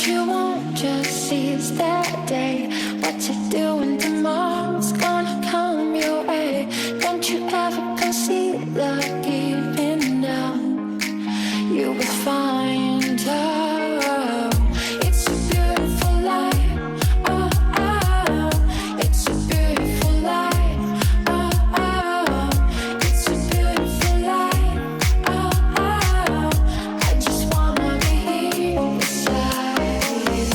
you won't just seize that day. What you're doing tomorrow's gonna come your way. Don't you ever consider giving up. You will find out. It's a beautiful life. Oh, oh. It's a beautiful life. Oh, oh. It's a beautiful life. Oh, oh. I just wanna be here beside you.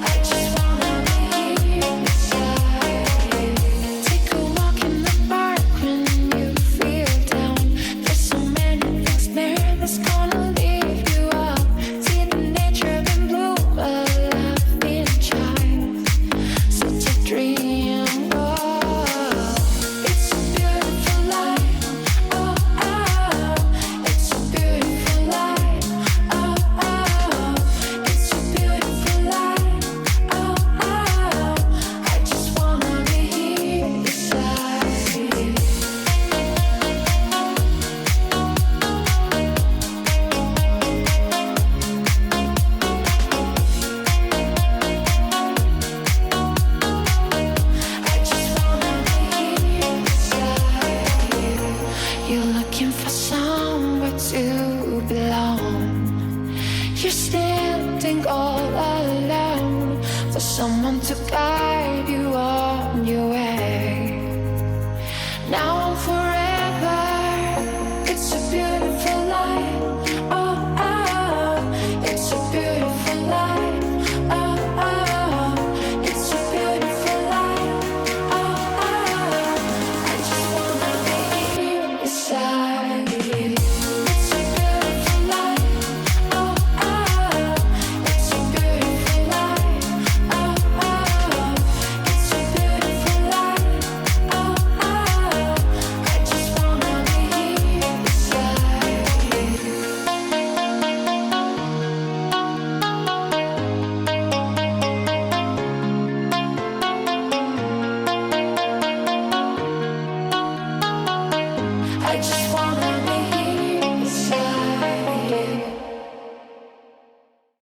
I just wanna be here beside you. Take a walk in the park when you feel down. There's so many things there that's gonna leave you out. See the nature in bloom, a laughing child. Such a dream. Oh, it's a beautiful life. Oh, oh. It's a beautiful life. Oh, oh. It's a beautiful life. Oh, oh. I just wanna be here beside you. I just wanna be here beside you. You're looking for somewhere to belong. You're standing all alone for someone to guide you on your way. Now